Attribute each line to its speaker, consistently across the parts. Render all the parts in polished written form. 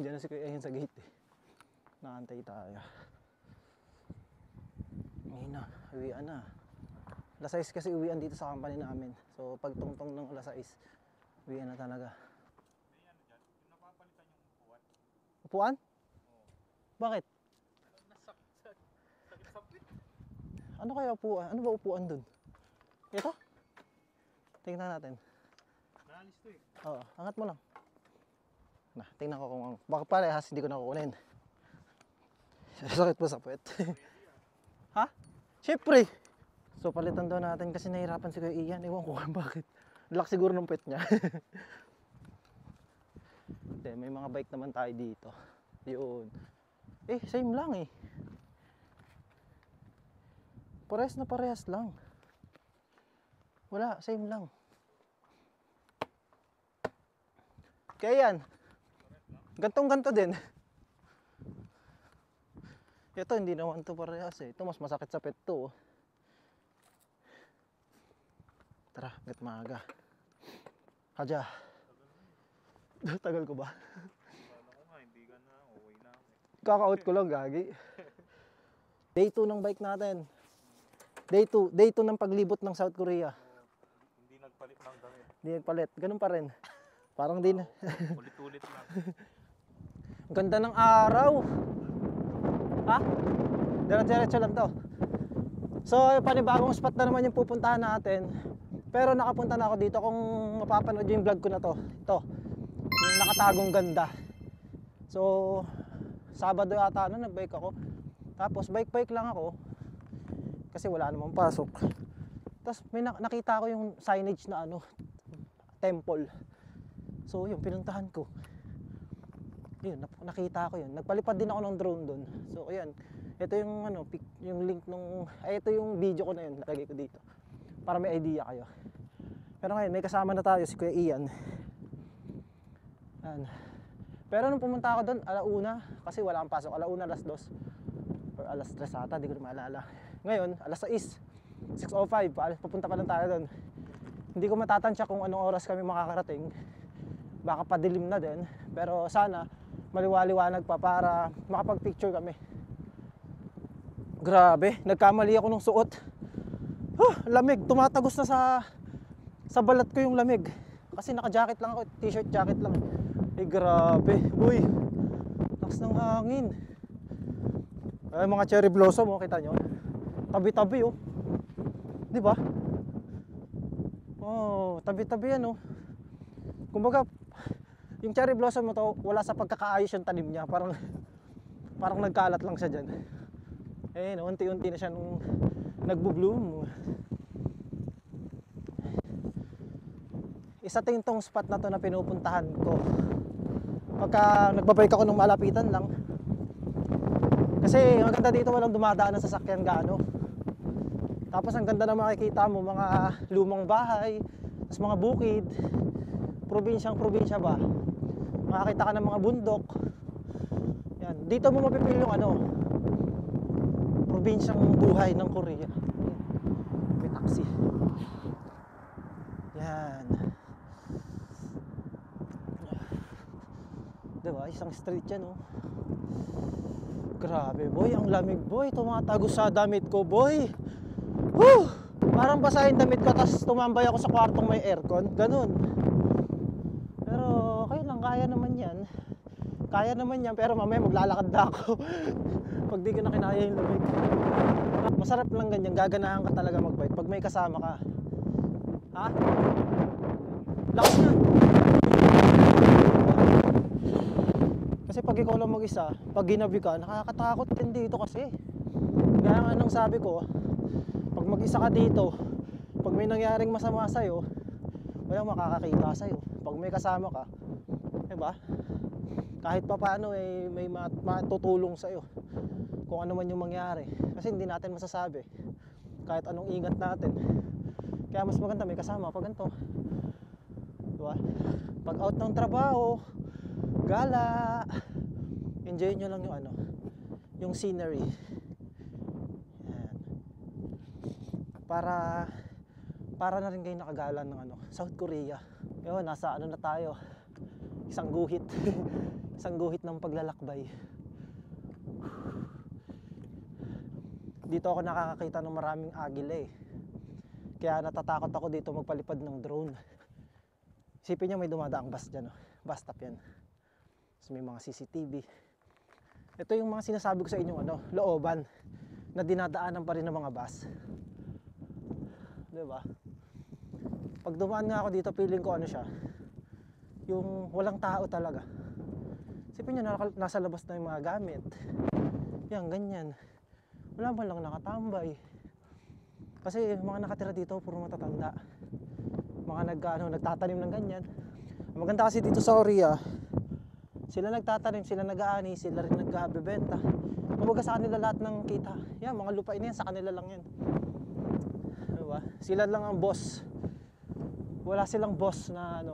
Speaker 1: Diyan na si Kuya Ian sa gate eh. Nakantay tayo. Ngayon na, uwian na. Alas 6 kasi uwian dito sa company namin. So pag tungtong ng alas 6, uwian na talaga.
Speaker 2: May ano dyan, yung napapalitan yung upuan.
Speaker 1: Upuan?
Speaker 2: Oo.
Speaker 1: Bakit?
Speaker 2: Sakit sa puwit.
Speaker 1: Ano kaya upuan? Ano ba upuan dun? Ito? Tingnan natin.
Speaker 2: Naalis to eh.
Speaker 1: Oo, angat mo lang. Na, tingnan ko kung baka parehas hindi ko nakukunin. Sakit po sa puwet. Ha? Siyempre. So palitan daw natin kasi nahirapan si Kuya Ian. Ewan ko kung bakit. Lak siguro ng puwet niya. Hindi, may mga bike naman tayo dito. Yun. Eh, same lang eh. Parehas na parehas lang. Wala, same lang. Kaya yan. Gantong-ganto din. Ito hindi naman to parehas eh. Ito mas masakit sa pet to. Tara, gat maaga. Hadya. Tagal ko ba?
Speaker 2: Kala ko nga, hindi ka na, okay na ako.
Speaker 1: Kaka-out ko lang, gagi. Day 2 ng bike natin. Day 2 ng paglibot ng South Korea.
Speaker 2: Hindi nagpalit ng damit.
Speaker 1: Hindi nagpalit, ganun pa rin. Parang din.
Speaker 2: Ulit-ulit lang.
Speaker 1: Ganda ng araw. Ha? Diretso lang to. So, panibagong spot na naman yung pupuntahan natin. Pero nakapunta na ako dito kung mapapanood yung vlog ko na to. Ito. Yung nakatagong ganda. So, Sabado yata nagbike ako. Tapos bike lang ako. Kasi wala namang pasok. Tapos may nakita ko yung signage na temple. So, yung pinuntahan ko. Yun, nakita ko yun. Nagpalipad din ako ng drone doon. So, ayan. Ito yung yung link nung ito yung video ko na yun, nalagay ko dito. Para may idea kayo. Pero ngayon, may kasama na tayo si Kuya Ian. Ayan. Pero nung pumunta ako doon, alauna, kasi wala kang pasok. Alauna, alas 2. Or alas 3 ata, di ko na maalala. Ngayon, alas 6. 6:05, papunta pa lang tayo doon. Hindi ko matatansya kung anong oras kami makakarating. Baka padilim na din. Pero sana, maliwaliwanag pa para makapag-picture kami. Grabe, nagkamali ako ng suot. Lamig, tumatagos na sa balat ko yung lamig. Kasi naka-jacket lang ako, t-shirt jacket lang. Eh grabe, uy. Lakas ng hangin. Ay, mga cherry blossom, kita nyo. Tabi-tabi, oh. Di ba? Oh, tabi-tabi yan, oh. Kumbaga, yung cherry blossom mo to, wala sa pagkakaayos yung tanim niya. Parang nagkalat lang siya dyan. Eh, unti-unti na siya nung nagbo-bloom. Isa tong spot na to na pinupuntahan ko. Pagka nagbabike ako nung malapitan lang. Kasi maganda dito, walang dumadaan ng sasakyan gaano. Tapos ang ganda na makikita mo, mga lumang bahay, tapos mga bukid. Probinsya ba? Makakita ka ng mga bundok. Yan, dito mo mapipil yung probinsyang buhay ng Korea. May taxi. Yan. Diba? Isang street yan, oh. Grabe, boy. Ang lamig, boy. Tumatagos sa damit ko, boy. Woo! Parang basa yung damit ko, tapos tumambay ako sa kwartong may aircon. Ganun. Pero, okay lang. Kaya naman yan. Kaya naman yan, pero mamaya maglalakad na ako. Pag di ko na kinaya yung lamig. Masarap lang ganyan. Gaganahan ka talaga magbike pag may kasama ka. Ha? Lakas na. Kasi pag ikaw lang mag-isa, pag ginabi ka, nakakatakot din dito kasi. Kaya nga nang sabi ko, pag mag-isa ka dito, pag may nangyaring masama sa'yo, walang makakakita sa'yo. Pag may kasama ka, diba? Kahit pa paano may matutulong sa'yo kung ano man yung mangyari. Kasi hindi natin masasabi kahit anong ingat natin. Kaya mas maganda may kasama pag ganito, diba? Pag out ng trabaho, gala, enjoy nyo lang yung scenery. Yan. Para na rin kayo nakagala ng South Korea. Yun, nasa na tayo, isang guhit. Isang guhit ng paglalakbay. Dito ako nakakakita ng maraming agila eh. Kaya natatakot ako dito magpalipad ng drone. Isipin nyo may dumadaang bus dyan. Oh. Bus stop yan. So may mga CCTV. Ito yung mga sinasabi ko sa inyo looban na dinadaanan pa rin ng mga bus. Diba? Pag dumaan nga ako dito, feeling ko siya, yung walang tao talaga. Isipin nyo, nasa labas na yung mga gamit. Yan, ganyan. Wala man lang nakatambay. Kasi mga nakatira dito, puro matatanda. Mga nagtatanim ng ganyan. Maganda kasi dito sa Oria, sila nagtatanim, sila nag-aani, sila rin nagbebenta. Kumbaga sa kanila lahat ng kita. Yan, mga lupain yan, sa kanila lang yan. Diba? Sila lang ang boss. Wala silang boss na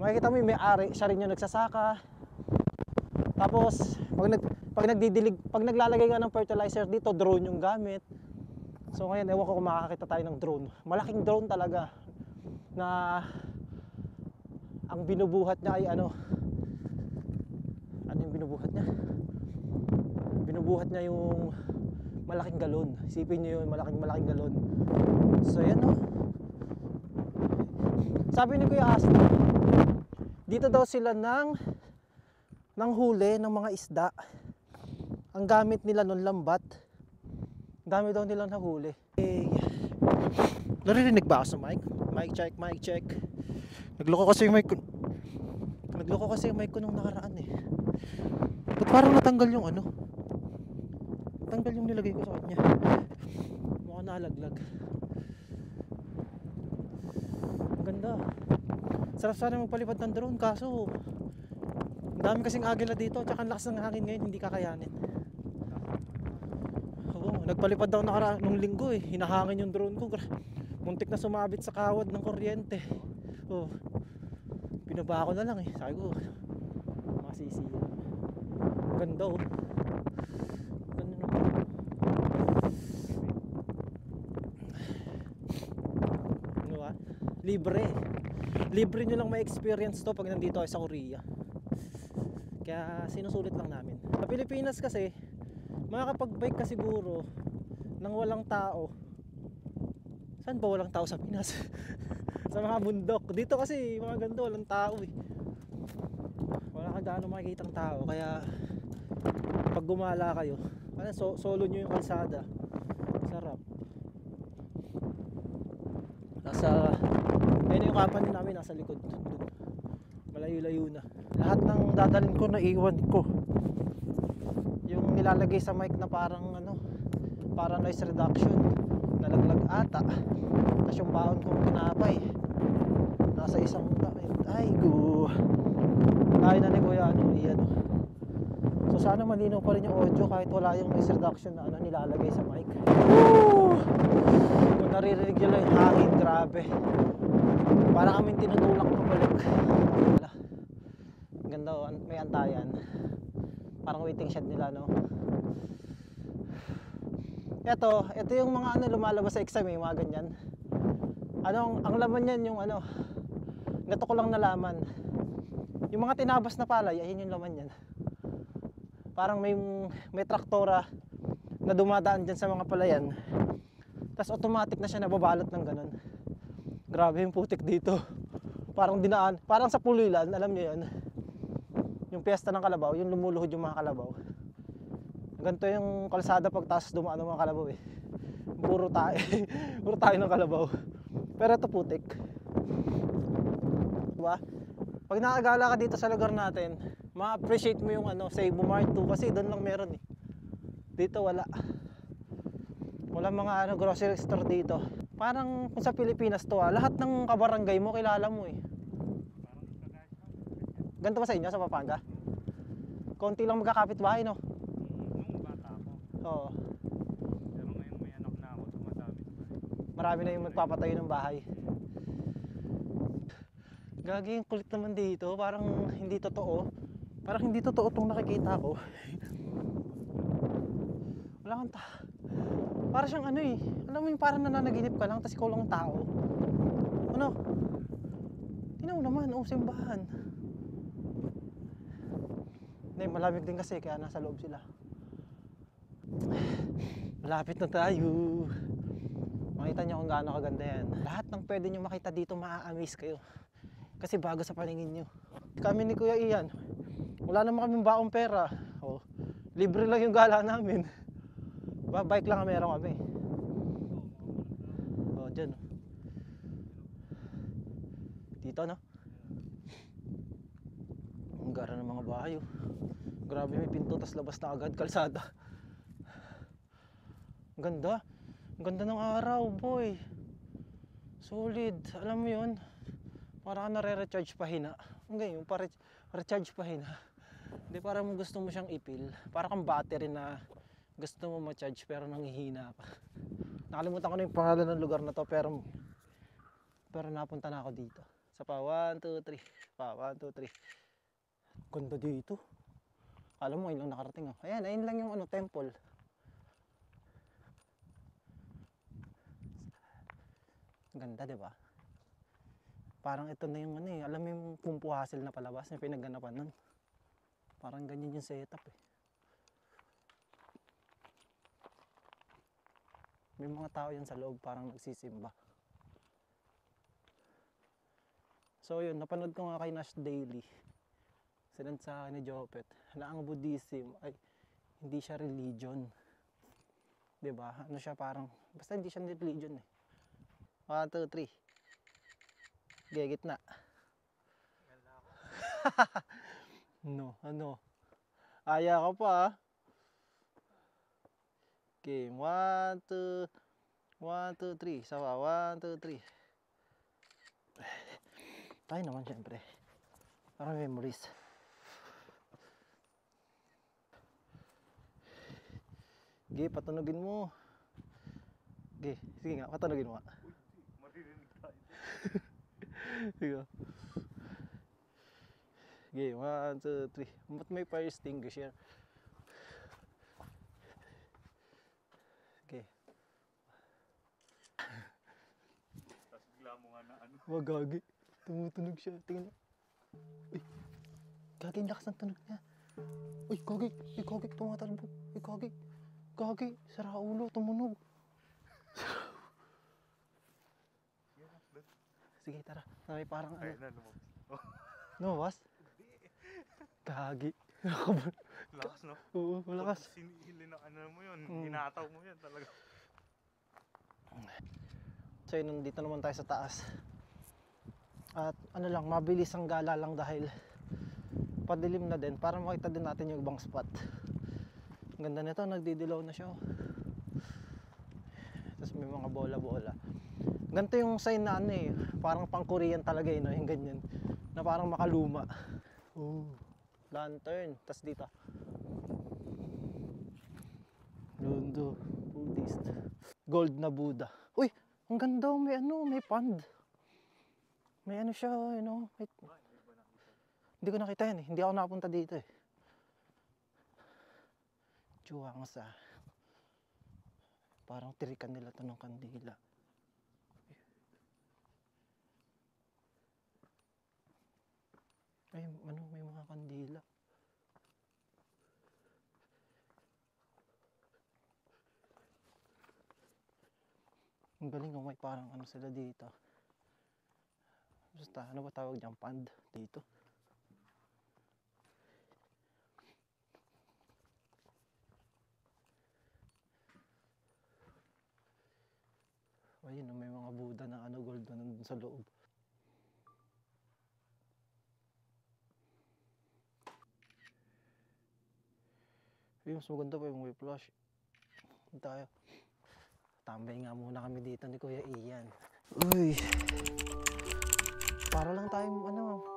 Speaker 1: makikita mo yung may-ari, siya rin yung nagsasaka. Tapos pag naglalagay ka ng fertilizer dito, drone yung gamit. So ngayon, ewan ko kung makakita tayo ng drone. Malaking drone talaga na ang binubuhat niya ay ano yung binubuhat niya? Binubuhat niya yung malaking galon. Isipin niyo yun, malaking galon. So yan Sabi ni Kuya Asno, dito daw sila ng huli ng mga isda. Ang gamit nila nun lambat. Dami daw nilang nahuli. Naririnig ba ako sa mic? Mic check. Nagloko kasi yung mic ko nung nakaraan eh. Ba't parang natanggal yung Tanggal yung nilagay ko sa kanya. Mukhang nalaglag. Ang ganda. Sarap sana magpalipad ng drone kaso ang dami kasing agila dito at saka ang lakas ng hangin ngayon, hindi kakayanin. Nagpalipad daw nung linggo eh. Hinahangin yung drone ko. Muntik na sumabit sa kawad ng kuryente. Pinaba ko na lang eh. Sabi ko, masisi. Ganda oh. Ganda naman. Ano ba? Libre nyo lang ma-experience to pag nandito kayo sa Korea. Kaya sinusulit lang namin. Sa Pilipinas kasi, makakapag-bike ka siguro nang walang tao. Saan ba walang tao sa Pinas? Sa mga bundok. Dito kasi mga ganito walang tao eh. Wala ka gaano makikita ng tao. Kaya pag gumala kayo, solo nyo yung kalsada. Sarap. Ayun yung company namin nasa likod. Malayo-layo na. Lahat ng dadalhin ko naiwan ko. Yung nilalagay sa mic na parang para noise reduction, nalaglag ata. Tapos yung baon kong tinapay nasa isang ay na ni Kuya so sana malinaw pa rin yung audio kahit wala yung noise reduction na nilalagay sa mic. Kung naririnig nyo lang yung hangin, grabe, parang kaming tinutulak ng balik. Ganda may antayan, parang waiting shed nila Ito yung mga lumalabas sa exam mga ganyan. Ang laman niyan yung gato ko lang nalaman. Yung mga tinabas na palay, ayun yung laman niyan. Parang may traktora na dumadaan diyan sa mga palayan. Tapos automatic na siya nababalot ng ganun. Grabe yung putik dito. Parang dinaan, parang sa Pulilan, alam niyo yun. Yung piyesta ng kalabaw, yung lumuluhod yung mga kalabaw. Ganito yung kalsada pag taas dumaan ng mga kalabaw eh. Puro tayo ng kalabaw. Pero ito putik. Diba? Pag nakagala ka dito sa lugar natin, ma-appreciate mo yung Cebu Mart 2 kasi doon lang meron eh. Dito wala. Wala mga grocery store dito. Parang kung sa Pilipinas to lahat ng kabarangay mo kilala mo eh. Ganito ba sa inyo sa Pampanga? Konti lang magkakapit-bahay no?
Speaker 2: Nung bata ako.
Speaker 1: Oo.
Speaker 2: Pero ngayon may anak na ako, tumatapit.
Speaker 1: Marami na yung magpapatayo ng bahay. Gagi, yung kulit naman dito. Parang hindi totoo. Parang hindi totoo itong nakikita ko. Wala kang para siyang alam mo yung parang nananaginip ka lang tapos ikaw lang tao. Tingnan mo naman, simbahan. Hindi, malamig din kasi kaya nasa loob sila. Malapit na tayo. Makita niyo kung gaano kaganda yan. Lahat ng pwede niyo makita dito maa-amaze kayo. Kasi bago sa paningin niyo. Kami ni Kuya Ian, wala naman kaming baong pera. Oh, libre lang yung gala namin. Bike lang ang meron kami. Oh, dyan. Dito, no? Ang gara ng mga bahay, oh. Grabe, may pinto, tas labas na agad, kalsada. Ang ganda. Ang ganda ng araw, boy. Solid. Alam mo yun? Para ka nare-recharge pahina. Ang ganyan, recharge pahina. Hindi, para mo gusto mo siyang ipil. Para kang battery na gusto mo ma-charge pero nanghihina pa. Nakalimutan ko na yung pangalan ng lugar na to, pero napunta na ako dito. Sa pa, 1, 2, 3. Pa, 1, 2, 3. Ganda dito. Alam mo, ayun lang nakarating, oh. Ayan, ayun lang yung temple. Ganda, di ba? Parang ito na yung alam mo yung pumpuhasil na palabas, yung pinagganapan nun. Parang ganyan yung setup, eh. May mga tao yan sa loob, parang nagsisimba. So yun, napanood ko nga kay Nash Daily. Sinend sa akin ni Jopet na ang Buddhism ay hindi siya religion. Diba? Ano siya parang, basta hindi siya religion, eh. 1, 2, 3. Okay, gitna. No, ano? Aya ka pa, ah. Okay, 1, 2, 3. Sawa, 1, 2, 3. Tayo naman syempre. Para memories. Okay, patunogin mo. Okay, sige nga, patunogin mo nga.
Speaker 2: Maririnig tayo.
Speaker 1: Sige. Okay, 1, 2, 3. Ba't may fire extinguisher? Okay.
Speaker 2: Tapos bigla mo nga na ano.
Speaker 1: Wag, gagi. Tumutunog siya. Tingnan mo. Uy. Gagi, ang lakas ng tunog niya. Uy, gagi. Uy, gagi. Tumatalbo. Uy, gagi. Gagi. Sara ulo. Tumunog. Sige, tara. May parang
Speaker 2: Ay na, lumabas.
Speaker 1: Lumabas? Gagi.
Speaker 2: Lakas, no?
Speaker 1: Oo, malakas.
Speaker 2: Sinihili na ano mo yun. Hinataw mo yan talaga.
Speaker 1: So yun, nandito naman tayo sa taas. At ano lang, mabilis ang gala lang dahil padilim na din para makita din natin yung ibang spot. Ang ganda nito, nagdidilaw na siya. Tapos may mga bola-bola. Ganito yung sign na ano, eh, parang pang Korean talaga, eh, no? Yung ganyan, na parang makaluma. Oh, lantern. Tapos dito, Londo, Buddhist. Gold na Buddha. Uy, ang ganda, may may pond. May ano siya, may... Hindi ko nakita yan, eh. Hindi ako nakapunta dito, eh. Chuwang sa... Parang tirikan nila to ng kandila. Ay, may mga kandila. Ang galing, may parang ano sila dito. Basta, ano ba tawag dyan? Pond dito. Ayun, may mga Buddha na gold na nandun sa loob. Ayun, mas maganda pa yung may flash. Tayo. Tambay nga muna kami dito ni Kuya Ian. Uy. Para lang tayong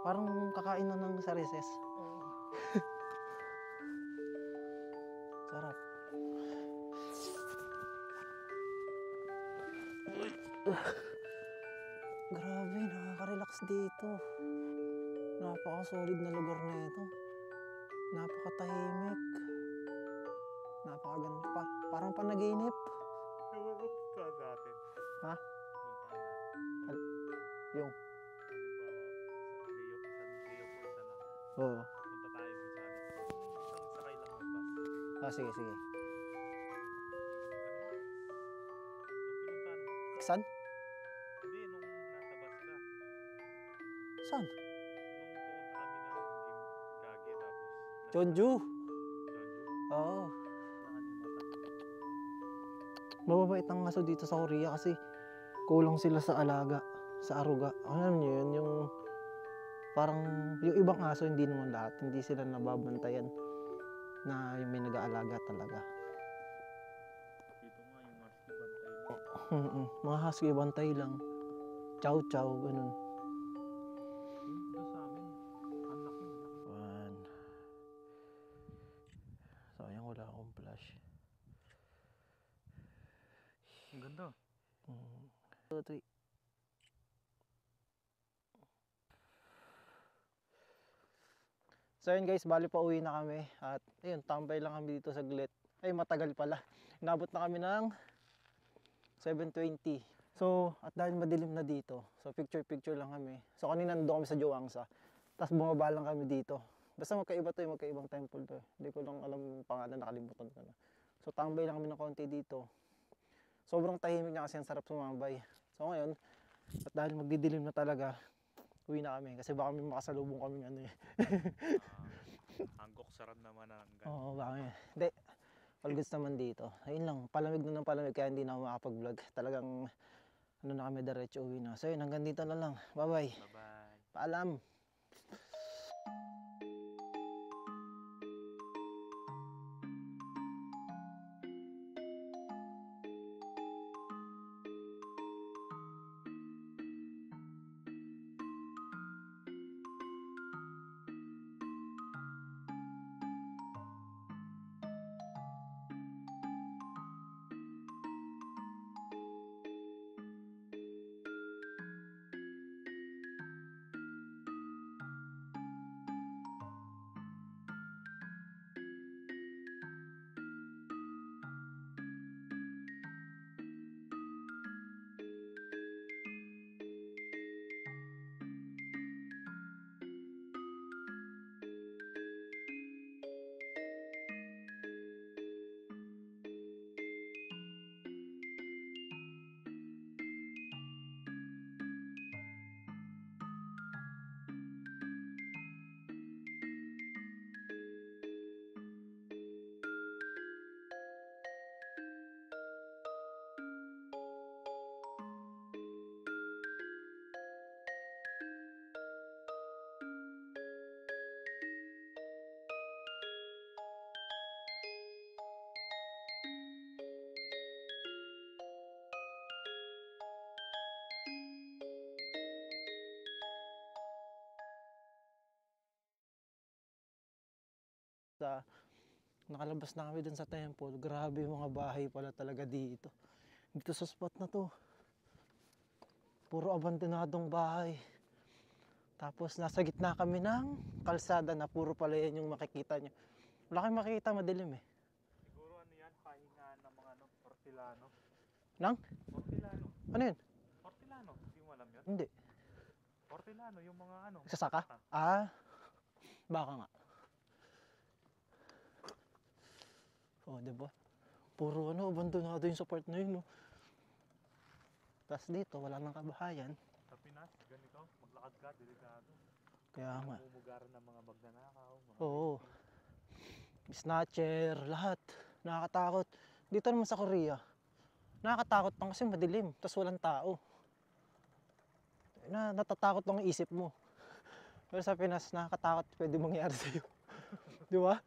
Speaker 1: parang kakain na ng sa recess. Sarap. Grabe, nakaka-relax dito. Napaka-solid na lugar na ito. Napaka-tahimik. Napakaganda pa. Parang panaginip.
Speaker 2: Punta natin.
Speaker 1: Ha?
Speaker 2: Punta natin.
Speaker 1: Yung?
Speaker 2: Halimbawa, isang day off, isa lang.
Speaker 1: Oo.
Speaker 2: Punta tayo dun sa ano.
Speaker 1: Ah, sige, sige.
Speaker 2: Nung pinuntahan mo?
Speaker 1: Iksan?
Speaker 2: Hindi, nung nasa bus ka.
Speaker 1: Saan?
Speaker 2: Nung pumunta kami ng Gage tapos
Speaker 1: Jeonju.
Speaker 2: Jeonju.
Speaker 1: Oo.
Speaker 2: Nakalimutan.
Speaker 1: Mababait ang aso dito sa Korea kasi kulang sila sa alaga, sa aruga. Alam niyo yun, yung parang yung ibang aso hindi naman lahat, hindi sila nababantayan na yung may nag-aalaga talaga.
Speaker 2: Dito nga yung husky bantay lang.
Speaker 1: Mga husky bantay lang. Chow chow, ganun.
Speaker 2: Yung doon sa amin, ang laki.
Speaker 1: One. Sayang wala akong flash.
Speaker 2: Ang ganda.
Speaker 1: 2, 3. So yun guys, bali pa uwi na kami at ayun, tambay lang kami dito saglit. Ay matagal pala. Inabot na kami ng 7:20. So at dahil madilim na dito, so picture lang kami. So kanina nandun kami sa Joangsa. Tapos bumaba lang kami dito. Basta magkaiba to, magkaibang temple to. Hindi ko lang alam yung pangalan, nakalimutan ko na. So tambay lang kami ng konti dito. Sobrang tahimik niya kasi ang sarap sumambay. So ngayon, at dahil magdidilim na talaga, uwi na kami kasi baka may makasalubong kami ano eh.
Speaker 2: Hanggok sarap naman ang ganda.
Speaker 1: Oo, baka may. Hindi, all goods naman dito. Ayun lang, palamig na ng palamig kaya hindi na ako makapag-vlog. Talagang ano na kami, diretso uwi na. So yun, hanggang dito na lang. Bye-bye.
Speaker 2: Bye-bye.
Speaker 1: Paalam. Nakalabas na kami dun sa temple. Grabe yung mga bahay pala talaga dito. Dito sa spot na to. Puro abandonadong bahay. Tapos nasa gitna kami ng kalsada na puro pala yan yung makikita nyo. Wala kayong makikita, madilim eh.
Speaker 2: Siguro ano yan, pahingaan ng mga ano, Hortilano.
Speaker 1: Nang?
Speaker 2: Hortilano.
Speaker 1: Ano yun?
Speaker 2: Hortilano, hindi mo alam yun?
Speaker 1: Hindi.
Speaker 2: Hortilano, yung mga ano.
Speaker 1: Sasaka? Ah, baka nga. Oh, diba? Puro ano, abandonado yung sa part na yun, no? Tapos dito, wala nang kabahayan.
Speaker 2: Sa Pinas, ganito, maglakad ka, delikado.
Speaker 1: Kaya nga.
Speaker 2: Namumugaran ng mga magnanakaw, mga
Speaker 1: Oo. Snatcher, lahat. Nakakatakot. Dito naman sa Korea, nakakatakot lang kasi madilim, tapos walang tao. Natatakot lang ang isip mo. Pero sa Pinas, nakakatakot pwede mangyari sa'yo. Di ba?